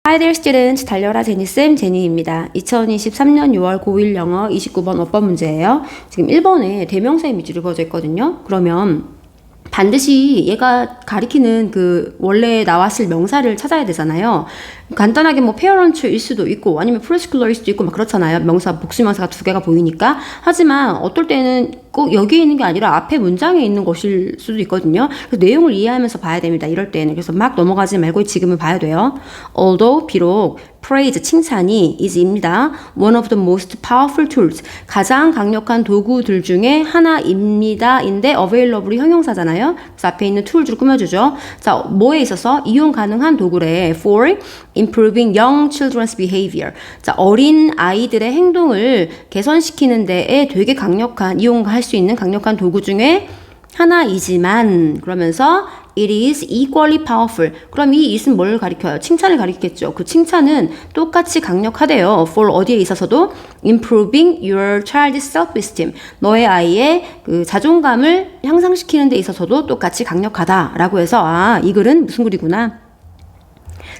Hi there students, 달려라 제니쌤 제니입니다. 2023년 6월 고1 영어 29번 어법 문제예요. 지금 1번에 대명사의 밑줄이 그어져 있거든요. 그러면 반드시 얘가 가리키는 그 원래 나왔을 명사를 찾아야 되잖아요. 간단하게 뭐 parent일 수도 있고 아니면 preschooler일 수도 있고 막 그렇잖아요. 명사, 복수명사가 두 개가 보이니까. 하지만 어떨 때는 꼭 여기에 있는 게 아니라 앞에 문장에 있는 것일 수도 있거든요. 그래서 내용을 이해하면서 봐야 됩니다. 이럴 때는. 그래서 막 넘어가지 말고 지금은 봐야 돼요. Although 비록 praise 칭찬이 is입니다. One of the most powerful tools 가장 강력한 도구들 중에 하나입니다. 인데 available이 형용사잖아요. 그래서 앞에 있는 tool로 꾸며주죠. 자, 뭐에 있어서 이용 가능한 도구래. For improving young children's behavior. 자, 어린 아이들의 행동을 개선시키는 데에 되게 강력한 이용할 수 있는 강력한 도구 중에 하나이지만 그러면서 it is equally powerful. 그럼 이 it은 뭘 가리켜요? 칭찬을 가리켰죠. 그 칭찬은 똑같이 강력하대요. for 어디에 있어서도 improving your child's self-esteem. 너의 아이의 그 자존감을 향상시키는 데 있어서도 똑같이 강력하다라고 해서 아, 이 글은 무슨 글이구나.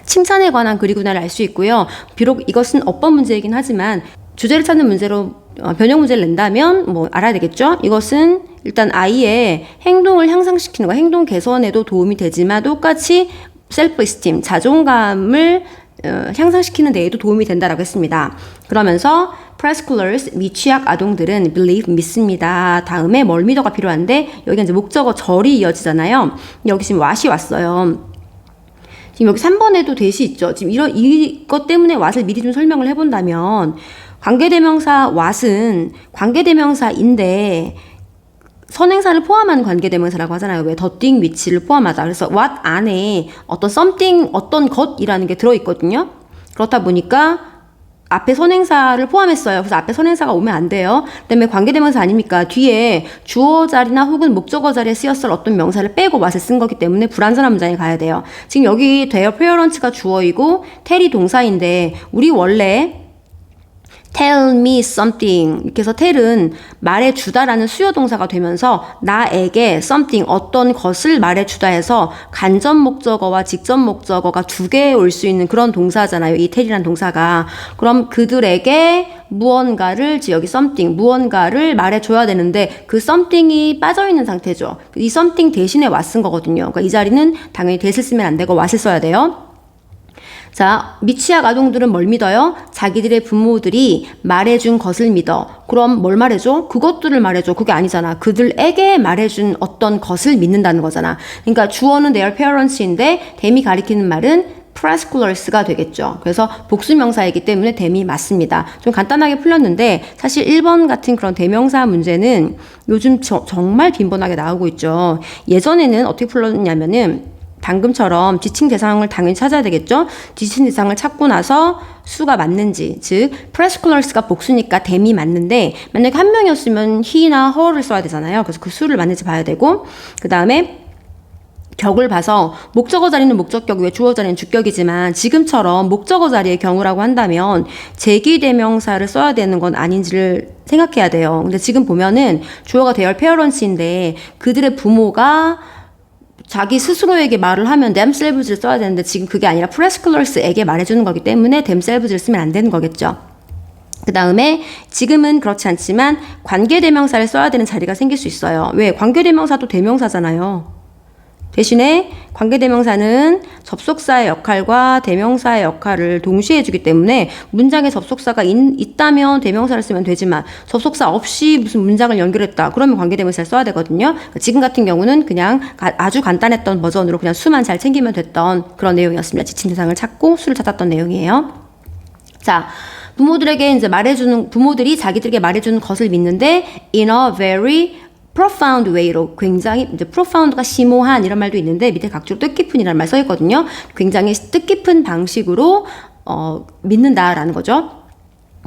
칭찬에 관한 글이구나를 알 수 있고요. 비록 이것은 어법 문제이긴 하지만 주제를 찾는 문제로 변형 문제를 낸다면 뭐 알아야 되겠죠? 이것은 일단 아이의 행동을 향상시키는 거, 행동 개선에도 도움이 되지만 똑같이 self-esteem, 자존감을 향상시키는 데에도 도움이 된다라고 했습니다. 그러면서 preschoolers, 미취학 아동들은 believe, 믿습니다. 다음에 뭘 믿어가 필요한데 여기가 이제 목적어 절이 이어지잖아요. 여기 지금 what이 왔어요. 지금 여기 3번에도 대시 있죠. 지금 이것 때문에 what을 미리 좀 설명을 해본다면 관계대명사 what은 관계대명사인데 선행사를 포함한 관계대명사라고 하잖아요. 왜 the thing which를 포함하다. 그래서 what 안에 어떤 something, 어떤 것이라는 게 들어있거든요. 그렇다 보니까 앞에 선행사를 포함했어요. 그래서 앞에 선행사가 오면 안 돼요. 그다음에 관계대명사 아닙니까? 뒤에 주어 자리나 혹은 목적어 자리에 쓰였을 어떤 명사를 빼고 what을 쓴 거기 때문에 불완전한 문장에 가야 돼요. 지금 여기 their parents가 주어이고 tell이 동사인데 우리 원래 tell me something 이렇게 해서 tell은 말해주다라는 수요 동사가 되면서 나에게 something 어떤 것을 말해주다 해서 간접 목적어와 직접 목적어가 두 개 올 수 있는 그런 동사잖아요. 이 tell이라는 동사가. 그럼 그들에게 무언가를 여기 something 무언가를 말해줘야 되는데 그 something이 빠져있는 상태죠. 이 something 대신에 what 쓴 거거든요. 그러니까 이 자리는 당연히 that을 쓰면 안 되고 what을 써야 돼요. 자, 미취학 아동들은 뭘 믿어요? 자기들의 부모들이 말해준 것을 믿어. 그럼 뭘 말해줘? 그것들을 말해줘. 그게 아니잖아. 그들에게 말해준 어떤 것을 믿는다는 거잖아. 그러니까 주어는 their parents인데 them이 가리키는 말은 preschoolers가 되겠죠. 그래서 복수명사이기 때문에 them이 맞습니다. 좀 간단하게 풀렸는데 사실 1번 같은 그런 대명사 문제는 요즘 정말 빈번하게 나오고 있죠. 예전에는 어떻게 풀렸냐면은 방금처럼 지칭 대상을 당연히 찾아야 되겠죠. 지칭 대상을 찾고 나서 수가 맞는지, 즉 preschoolers가 복수니까 them이 맞는데 만약에 한 명이었으면 he나 her를 써야 되잖아요. 그래서 그 수를 맞는지 봐야 되고 그 다음에 격을 봐서 목적어 자리는 목적격 외 주어 자리는 주격이지만 지금처럼 목적어 자리의 경우라고 한다면 제기대명사를 써야 되는 건 아닌지를 생각해야 돼요. 근데 지금 보면은 주어가 their parents인데 그들의 부모가 자기 스스로에게 말을 하면 themselves를 써야 되는데 지금 그게 아니라 preschoolers에게 말해주는 거기 때문에 themselves를 쓰면 안 되는 거겠죠. 그 다음에 지금은 그렇지 않지만 관계대명사를 써야 되는 자리가 생길 수 있어요. 왜? 관계대명사도 대명사잖아요. 대신에 관계대명사는 접속사의 역할과 대명사의 역할을 동시에 해주기 때문에 문장에 접속사가 있다면 대명사를 쓰면 되지만 접속사 없이 무슨 문장을 연결했다. 그러면 관계대명사를 써야 되거든요. 지금 같은 경우는 그냥 아주 간단했던 버전으로 그냥 수만 잘 챙기면 됐던 그런 내용이었습니다. 지칭 대상을 찾고 수를 찾았던 내용이에요. 자, 부모들에게 이제 부모들이 자기들에게 말해주는 것을 믿는데 in a very profound way로 굉장히 이제 profound가 심오한 이런 말도 있는데 밑에 각주로 뜻깊은이라는 말 써 있거든요. 굉장히 뜻깊은 방식으로 믿는다라는 거죠.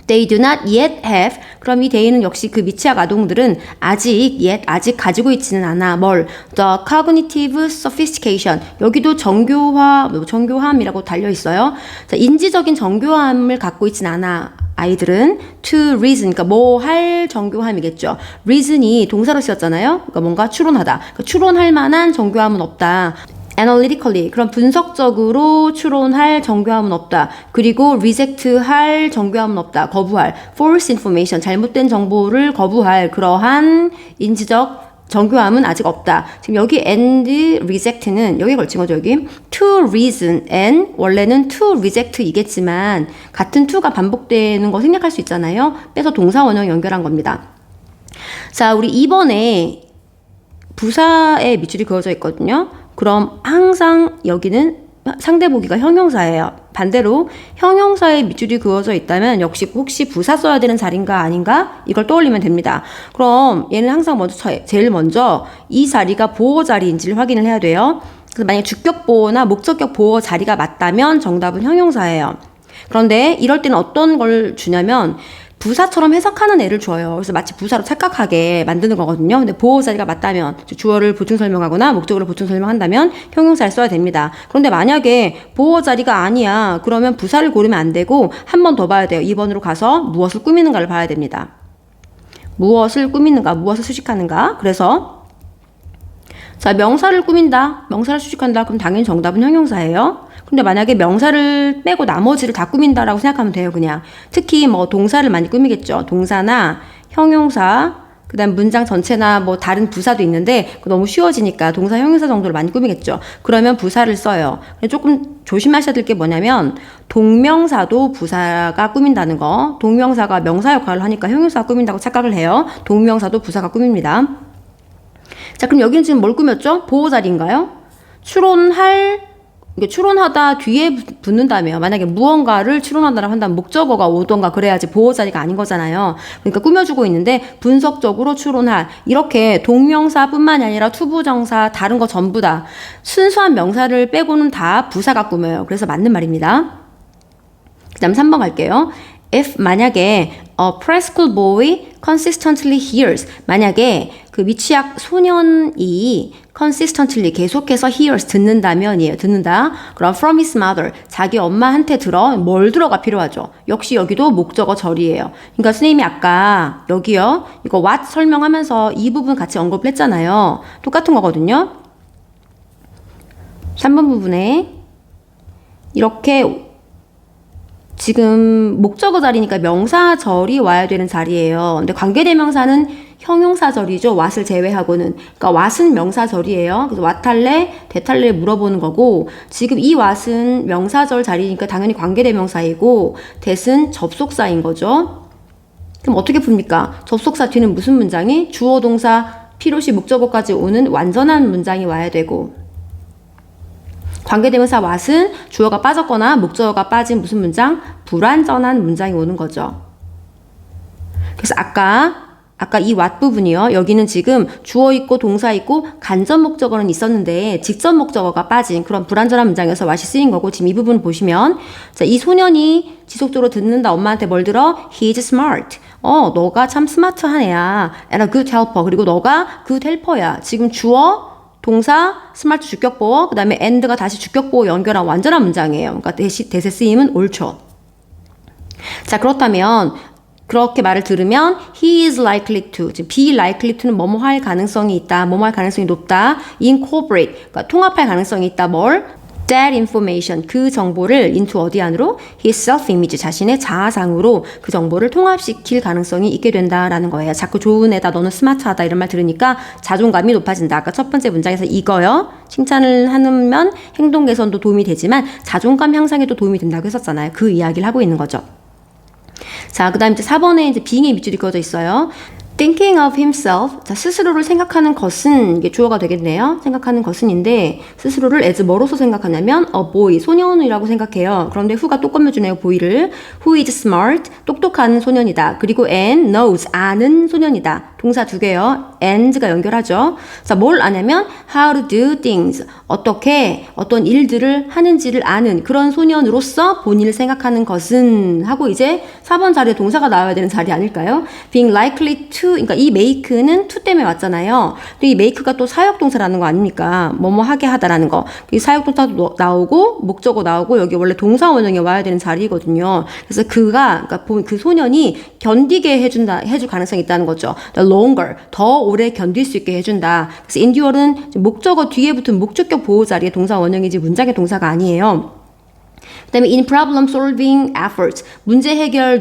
They do not yet have. 그럼 이 they는 역시 그 미취학 아동들은 아직 가지고 있지는 않아. 뭘? The cognitive sophistication. 여기도 정교함이라고 달려 있어요. 자, 인지적인 정교함을 갖고 있지는 않아. 아이들은 to reason, 그러니까 뭐 할 정교함이겠죠. reason이 동사로 쓰였잖아요. 그러니까 뭔가 추론하다. 그러니까 추론할 만한 정교함은 없다. analytically 그런 분석적으로 추론할 정교함은 없다. 그리고 reject할 정교함은 없다. 거부할 false information 잘못된 정보를 거부할 그러한 인지적 정교함은 아직 없다. 지금 여기 and reject는 여기에 걸친 거죠. 여기 to reason and 원래는 to reject 이겠지만 같은 to가 반복되는 거 생략할 수 있잖아요. 빼서 동사 원형 연결한 겁니다. 자, 우리 2번에 부사의 밑줄이 그어져 있거든요. 그럼 항상 여기는 상대 보기가 형용사예요. 반대로 형용사의 밑줄이 그어져 있다면 역시 혹시 부사 써야 되는 자리인가 아닌가 이걸 떠올리면 됩니다. 그럼 얘는 항상 제일 먼저 이 자리가 보어 자리인지를 확인을 해야 돼요. 그래서 만약에 주격 보어나 목적격 보어 자리가 맞다면 정답은 형용사예요. 그런데 이럴 때는 어떤 걸 주냐면 부사처럼 해석하는 애를 줘요. 그래서 마치 부사로 착각하게 만드는 거거든요. 근데 보호 자리가 맞다면 주어를 보충 설명하거나 목적어를 보충 설명한다면 형용사를 써야 됩니다. 그런데 만약에 보호 자리가 아니야. 그러면 부사를 고르면 안 되고 한 번 더 봐야 돼요. 2번으로 가서 무엇을 꾸미는가를 봐야 됩니다. 무엇을 꾸미는가, 무엇을 수식하는가. 그래서 자, 명사를 꾸민다, 명사를 수식한다. 그럼 당연히 정답은 형용사예요. 근데 만약에 명사를 빼고 나머지를 다 꾸민다라고 생각하면 돼요, 그냥. 특히 뭐 동사를 많이 꾸미겠죠. 동사나 형용사, 그 다음 문장 전체나 뭐 다른 부사도 있는데 너무 쉬워지니까 동사, 형용사 정도를 많이 꾸미겠죠. 그러면 부사를 써요. 조금 조심하셔야 될 게 뭐냐면 동명사도 부사가 꾸민다는 거. 동명사가 명사 역할을 하니까 형용사가 꾸민다고 착각을 해요. 동명사도 부사가 꾸밉니다. 자, 그럼 여기는 지금 뭘 꾸몄죠? 보호 자리인가요? 추론하다 뒤에 붙는다며. 만약에 무언가를 추론한다고 한다면 목적어가 오던가 그래야지 보호 자리가 아닌 거잖아요. 그러니까 꾸며주고 있는데 분석적으로 추론할. 이렇게 동명사뿐만이 아니라 투부정사 다른 거 전부 다 순수한 명사를 빼고는 다 부사가 꾸며요. 그래서 맞는 말입니다. 그 다음 3번 갈게요. If 만약에 a preschool boy consistently hears 만약에 그 미취학 소년이 consistently 계속해서 hears 듣는다면이에요. 듣는다. 그럼 from his mother 자기 엄마한테 들어 뭘 들어가 필요하죠. 역시 여기도 목적어 절이에요. 그러니까 선생님이 아까 여기요. 이거 what 설명하면서 이 부분 같이 언급을 했잖아요. 똑같은 거거든요. 3번 부분에 이렇게 지금 목적어 자리니까 명사절이 와야 되는 자리예요. 근데 관계대명사는 형용사절이죠. what을 제외하고는. 그러니까 what은 명사절이에요. 그래서 what 할래? that 할래? 물어보는 거고 지금 이 what은 명사절 자리니까 당연히 관계대명사이고 that은 접속사인 거죠. 그럼 어떻게 풉니까? 접속사 뒤는 무슨 문장이? 주어, 동사, 필요시, 목적어까지 오는 완전한 문장이 와야 되고 관계대명사 what은 주어가 빠졌거나 목적어가 빠진 무슨 문장? 불완전한 문장이 오는 거죠. 그래서 아까 이 what 부분이요. 여기는 지금 주어 있고 동사 있고 간접 목적어는 있었는데 직접 목적어가 빠진 그런 불완전한 문장에서 what이 쓰인 거고 지금 이 부분 보시면 자, 이 소년이 지속적으로 듣는다. 엄마한테 뭘 들어? He's smart. 너가 참 스마트한 애야. And a good helper. 그리고 너가 good helper야. 지금 주어 동사, 스마트 주격보어, 그 다음에 and가 다시 주격보어 연결한 완전한 문장이에요. 그러니까 that의 쓰임은 옳죠. 자, 그렇다면 그렇게 말을 들으면 he is likely to, 지금 be likely to는 뭐뭐 할 가능성이 있다, 뭐뭐 할 가능성이 높다, incorporate, 그러니까 통합할 가능성이 있다, 뭘? that information, 그 정보를 into 어디 안으로? his self-image, 자신의 자아상으로 그 정보를 통합시킬 가능성이 있게 된다라는 거예요. 자꾸 좋은 애다, 너는 스마트하다 이런 말 들으니까 자존감이 높아진다. 아까 첫 번째 문장에서 이거요. 칭찬을 하면 행동 개선도 도움이 되지만 자존감 향상에도 도움이 된다고 했었잖아요. 그 이야기를 하고 있는 거죠. 자, 그 다음 이제 4번에 이제 being의 밑줄이 그어져 있어요. thinking of himself. 자, 스스로를 생각하는 것은 이게 주어가 되겠네요. 생각하는 것은인데 스스로를 as 뭐로서 생각하냐면 a boy, 소년이라고 생각해요. 그런데 who가 또 꺼내주네요. boy를. who is smart, 똑똑한 소년이다. 그리고 and knows, 아는 소년이다. 동사 두 개요. and가 연결하죠. 자, 뭘 아냐면 how to do things. 어떻게 어떤 일들을 하는지를 아는 그런 소년으로서 본인을 생각하는 것은 하고 이제 4번 자리에 동사가 나와야 되는 자리 아닐까요? being likely to 그러니까 이 make는 to 때문에 왔잖아요. 근데 이 make가 또 사역동사라는 거 아닙니까? 뭐뭐 하게 하다라는 거. 이 사역동사도 나오고 목적어 나오고 여기 원래 동사 원형에 와야 되는 자리거든요. 그래서 그러니까 그 소년이 견디게 해줄 가능성이 있다는 거죠. longer, 더 오래 견딜 수 있게 해준다. 그래서 endure는 목적어 뒤에 붙은 목적격 보호 자리의 동사 원형이지 문장의 동사가 아니에요. 그 다음에 in problem solving efforts, 문제 해결을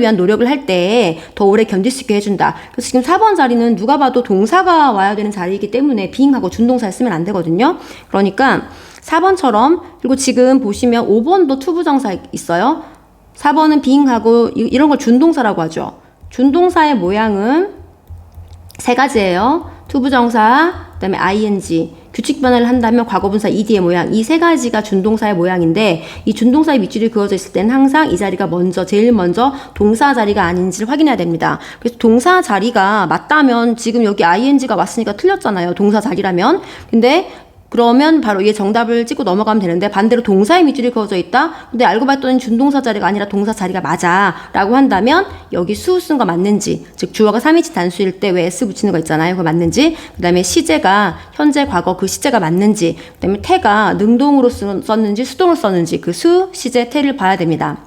위한 노력을 할 때 더 오래 견딜 수 있게 해준다. 그래서 지금 4번 자리는 누가 봐도 동사가 와야 되는 자리이기 때문에 being하고 준동사를 쓰면 안 되거든요. 그러니까 4번처럼, 그리고 지금 보시면 5번도 투부정사 있어요. 4번은 being하고 이런 걸 준동사라고 하죠. 준동사의 모양은 세 가지예요. 투부정사, 그 다음에 ing, 규칙 변화를 한다면 과거분사 ed의 모양, 이 세 가지가 준동사의 모양인데 이 준동사의 밑줄이 그어져 있을 때는 항상 이 자리가 제일 먼저 동사 자리가 아닌지를 확인해야 됩니다. 그래서 동사 자리가 맞다면 지금 여기 ing가 왔으니까 틀렸잖아요. 동사 자리라면. 근데 그러면 바로 얘 정답을 찍고 넘어가면 되는데 반대로 동사의 밑줄이 그어져 있다? 근데 알고 봤더니 준동사 자리가 아니라 동사 자리가 맞아 라고 한다면 여기 수 쓴 거 맞는지, 즉 주어가 3인칭 단수일 때 왜 s 붙이는 거 있잖아요. 그거 맞는지, 그 다음에 시제가 현재 과거 그 시제가 맞는지, 그 다음에 태가 능동으로 썼는지 수동으로 썼는지 그 수, 시제, 태를 봐야 됩니다.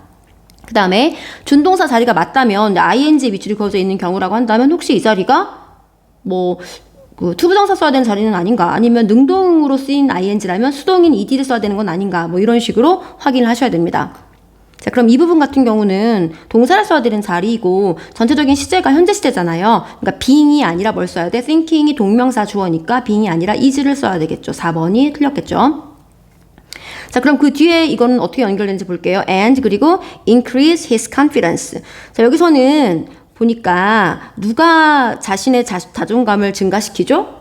그 다음에 준동사 자리가 맞다면 ing의 밑줄이 그어져 있는 경우라고 한다면 혹시 이 자리가 그 투부정사 써야 되는 자리는 아닌가, 아니면 능동으로 쓰인 ing라면 수동인 ed를 써야 되는 건 아닌가, 이런 식으로 확인을 하셔야 됩니다. 자, 그럼 이 부분 같은 경우는 동사를 써야 되는 자리이고 전체적인 시제가 현재 시제잖아요. 그러니까 being이 아니라 뭘 써야 돼? thinking이 동명사 주어니까 being이 아니라 is를 써야 되겠죠. 4번이 틀렸겠죠. 자, 그럼 그 뒤에 이거는 어떻게 연결되는지 볼게요. and 그리고 increase his confidence. 자, 여기서는 보니까 누가 자신의 자존감을 증가시키죠?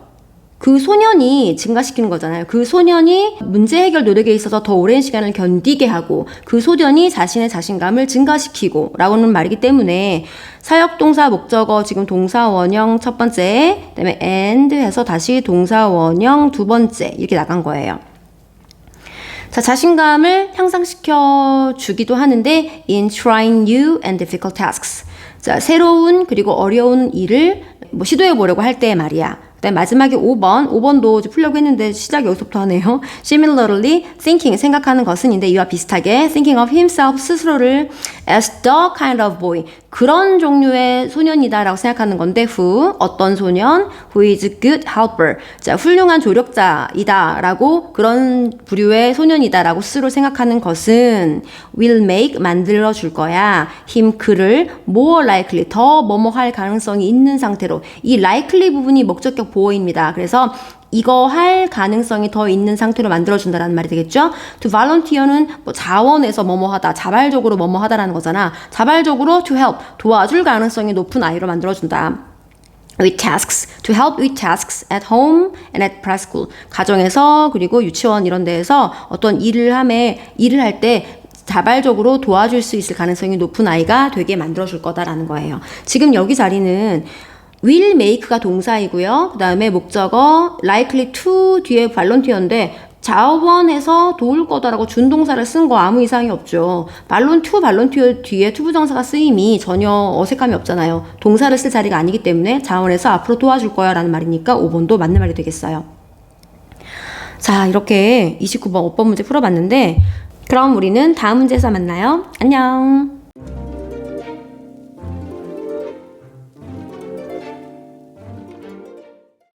그 소년이 증가시키는 거잖아요. 그 소년이 문제 해결 노력에 있어서 더 오랜 시간을 견디게 하고 그 소년이 자신의 자신감을 증가시키고 라고는 말이기 때문에 사역동사 목적어 지금 동사 원형 첫 번째, 그 다음에 and 해서 다시 동사 원형 두 번째 이렇게 나간 거예요. 자, 자신감을 향상시켜 주기도 하는데 in trying new and difficult tasks. 자, 새로운 그리고 어려운 일을 시도해 보려고 할 때 말이야. 그다음 마지막에 5번도 이제 풀려고 했는데 시작이 여기서부터 하네요. Similarly, thinking, 생각하는 것은인데 이와 비슷하게 thinking of himself, 스스로를 as the kind of boy, 그런 종류의 소년이다라고 생각하는 건데 어떤 소년? Who is a good helper. 자, 훌륭한 조력자이다라고 그런 부류의 소년이다라고 스스로 생각하는 것은 will make, 만들어줄 거야. 그를 more likely, 더 뭐뭐 할 가능성이 있는 상태로. 이 likely 부분이 목적격 보호입니다. 그래서 이거 할 가능성이 더 있는 상태로 만들어준다라는 말이 되겠죠? To volunteer는 자원해서 뭐뭐 하다, 자발적으로 뭐뭐 하다라는 거잖아. 자발적으로 to help, 도와줄 가능성이 높은 아이로 만들어준다. with tasks, to help with tasks at home and at preschool. 가정에서 그리고 유치원 이런 데에서 어떤 일을 할 때 자발적으로 도와줄 수 있을 가능성이 높은 아이가 되게 만들어줄 거다라는 거예요. 지금 여기 자리는 will make가 동사이고요. 그 다음에 목적어 likely to 뒤에 volunteer인데 자원해서 도울 거다라고 준동사를 쓴 거 아무 이상이 없죠. volunteer 뒤에 투부정사가 쓰임이 전혀 어색함이 없잖아요. 동사를 쓸 자리가 아니기 때문에 자원해서 앞으로 도와줄 거야 라는 말이니까 5번도 맞는 말이 되겠어요. 자, 이렇게 29번 5번 문제 풀어봤는데 그럼 우리는 다음 문제에서 만나요. 안녕.